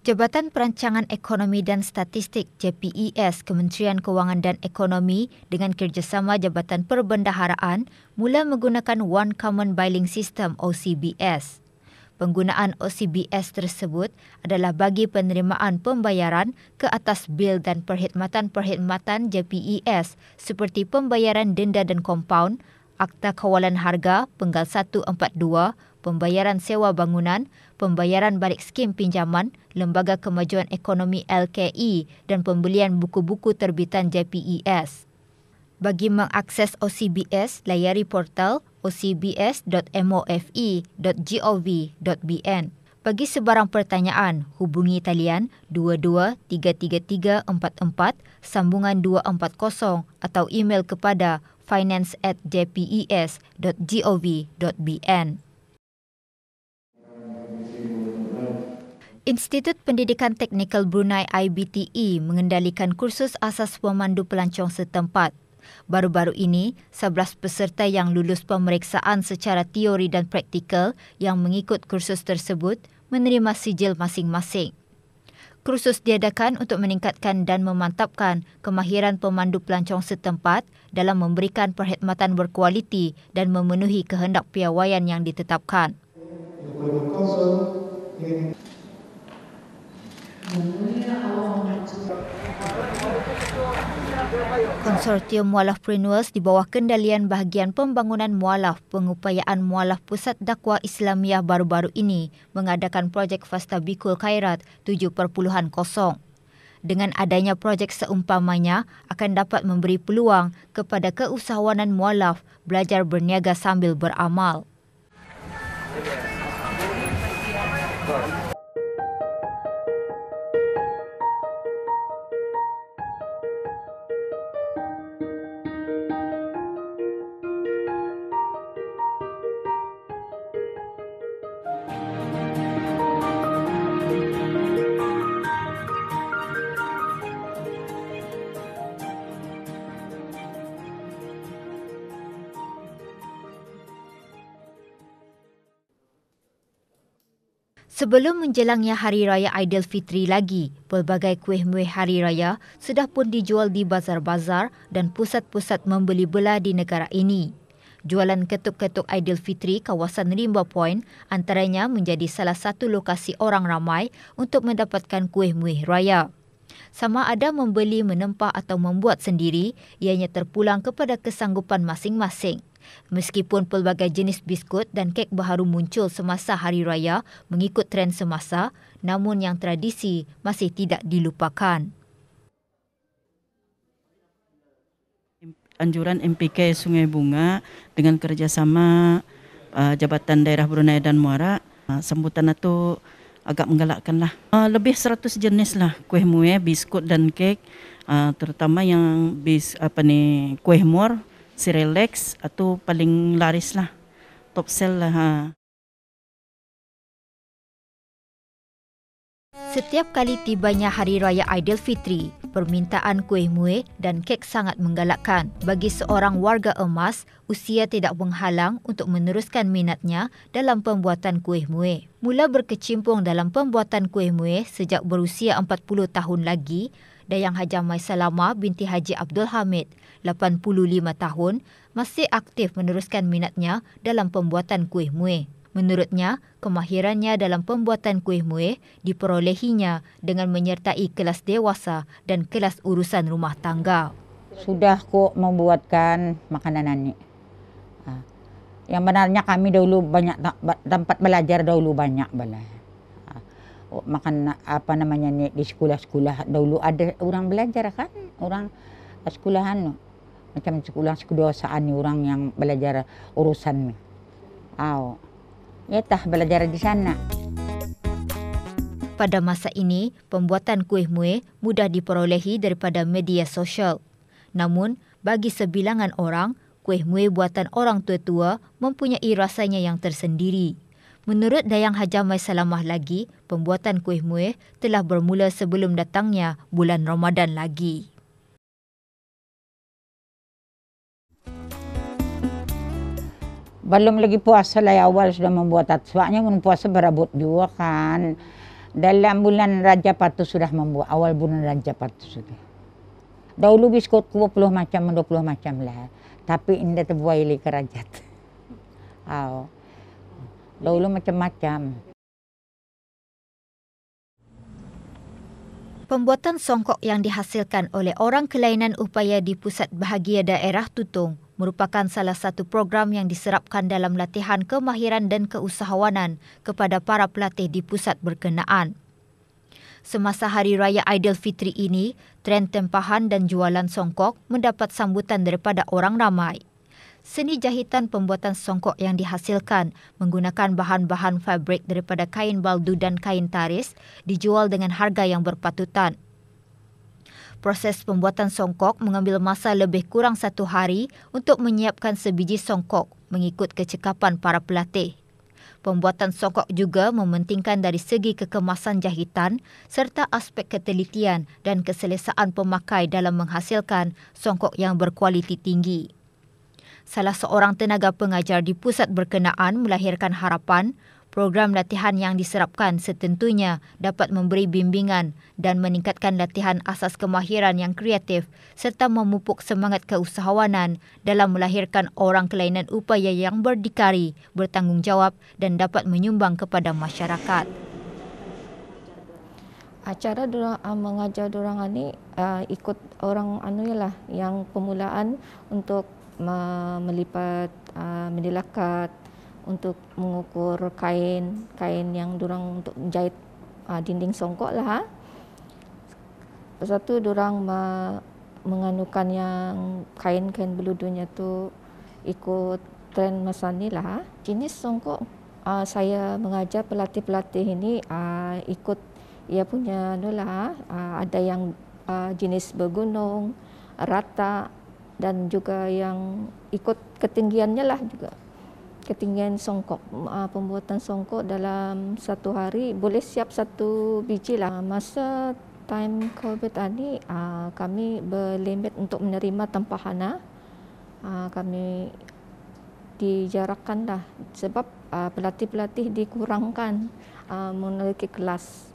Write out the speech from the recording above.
Jabatan Perancangan Ekonomi dan Statistik JPES Kementerian Kewangan dan Ekonomi dengan kerjasama Jabatan Perbendaharaan mula menggunakan One Common Billing System OCBS. Penggunaan OCBS tersebut adalah bagi penerimaan pembayaran ke atas bil dan perkhidmatan-perkhidmatan JPES seperti pembayaran denda dan kompaun, Akta Kawalan Harga Penggal 142, pembayaran sewa bangunan, pembayaran balik skim pinjaman, Lembaga Kemajuan Ekonomi LKE dan pembelian buku-buku terbitan JPES. Bagi mengakses OCBS, layari portal ocbs.mofe.gov.bn. Bagi sebarang pertanyaan, hubungi talian 22-333-44, sambungan 240 atau email kepada finance@jpes.gov.bn. Institut Pendidikan Teknikal Brunei IBTE mengendalikan kursus asas pemandu pelancong setempat. Baru-baru ini, 11 peserta yang lulus pemeriksaan secara teori dan praktikal yang mengikut kursus tersebut menerima sijil masing-masing. Kursus diadakan untuk meningkatkan dan memantapkan kemahiran pemandu pelancong setempat dalam memberikan perkhidmatan berkualiti dan memenuhi kehendak piawaian yang ditetapkan. Konsortium Mualafpreneurs di bawah kendalian Bahagian Pembangunan Mualaf Pengupayaan Mualaf Pusat Dakwah Islamiah baru-baru ini mengadakan projek Fastabikul Khairat 7.0. Dengan adanya projek seumpamanya akan dapat memberi peluang kepada keusahawanan mualaf belajar berniaga sambil beramal. Sebelum menjelangnya Hari Raya Aidilfitri lagi, pelbagai kuih-muih Hari Raya sudah pun dijual di bazar-bazar dan pusat-pusat membeli belah di negara ini. Jualan ketuk-ketuk Aidilfitri kawasan Rimba Point antaranya menjadi salah satu lokasi orang ramai untuk mendapatkan kuih-muih raya. Sama ada membeli, menempah atau membuat sendiri, ianya terpulang kepada kesanggupan masing-masing. Meskipun pelbagai jenis biskut dan kek baharu muncul semasa Hari Raya mengikut trend semasa, namun yang tradisi masih tidak dilupakan. Anjuran MPK Sungai Bunga dengan kerjasama Jabatan Daerah Brunei dan Muara, sambutan itu agak menggalakkan lah. Lebih 100 jenis lah kuih muih, biskut dan kek, terutama yang kuih mur, si relax atau paling laris lah, top sell lah. Setiap kali tibanya Hari Raya Aidilfitri, permintaan kuih muih dan kek sangat menggalakkan. Bagi seorang warga emas, usia tidak menghalang untuk meneruskan minatnya dalam pembuatan kuih muih. Mula berkecimpung dalam pembuatan kuih muih sejak berusia 40 tahun lagi, Dayang Hajamai Salama binti Haji Abdul Hamid, 85 tahun, masih aktif meneruskan minatnya dalam pembuatan kuih muih. Menurutnya, kemahirannya dalam pembuatan kuih muih diperolehinya dengan menyertai kelas dewasa dan kelas urusan rumah tangga. Sudah kok membuatkan makanan ini. Yang benarnya kami dahulu banyak tempat belajar dahulu banyak balai. Makan apa namanya ni di sekolah-sekolah dahulu ada orang belajar kan, orang sekolahan macam sekolah kedewasaan ni orang yang belajar urusan ni. Ya tah belajar di sana. Pada masa ini, pembuatan kuih muih mudah diperolehi daripada media sosial. Namun, bagi sebilangan orang, kuih muih buatan orang tua-tua mempunyai rasanya yang tersendiri. Menurut Dayang Hajamai Salamah lagi, pembuatan kuih muih telah bermula sebelum datangnya bulan Ramadan lagi. Belum lagi puasa lah awal sudah membuat sebabnya pun puasa berabot juga kan. Dalam bulan Rajab itu sudah membuat, awal bulan Rajab itu sudah. Dahulu biskut 20 macam, 20 macam lah. Tapi indah terbuai li kerajat. Dahulu macam-macam. Pembuatan songkok yang dihasilkan oleh orang kelainan upaya di Pusat Bahagia Daerah Tutong merupakan salah satu program yang diserapkan dalam latihan kemahiran dan keusahawanan kepada para pelatih di pusat berkenaan. Semasa Hari Raya Aidilfitri ini, tren tempahan dan jualan songkok mendapat sambutan daripada orang ramai. Seni jahitan pembuatan songkok yang dihasilkan menggunakan bahan-bahan fabrik daripada kain baldu dan kain taris dijual dengan harga yang berpatutan. Proses pembuatan songkok mengambil masa lebih kurang 1 hari untuk menyiapkan sebiji songkok mengikut kecekapan para pelatih. Pembuatan songkok juga mementingkan dari segi kekemasan jahitan serta aspek ketelitian dan keselesaan pemakai dalam menghasilkan songkok yang berkualiti tinggi. Salah seorang tenaga pengajar di pusat berkenaan melahirkan harapan program latihan yang diserapkan setentunya dapat memberi bimbingan dan meningkatkan latihan asas kemahiran yang kreatif serta memupuk semangat keusahawanan dalam melahirkan orang kelainan upaya yang berdikari, bertanggungjawab dan dapat menyumbang kepada masyarakat. Cara mengajar dorang ni ikut orang ialah yang permulaan untuk melipat, mendilakat, untuk mengukur kain yang dorang untuk menjahit dinding songkok lah. Lepas tu dorang menganukan yang kain-kain beludunya tu ikut trend masa ni lah. Jenis songkok saya mengajar pelatih-pelatih ini ikut ia punya ada yang jenis bergunung, rata dan juga yang ikut ketinggiannya lah juga. Ketinggian songkok, pembuatan songkok dalam 1 hari boleh siap 1 biji lah. Masa time COVID ini kami berlimit untuk menerima tempahan. Kami dijarakkan lah sebab pelatih-pelatih dikurangkan memiliki kelas.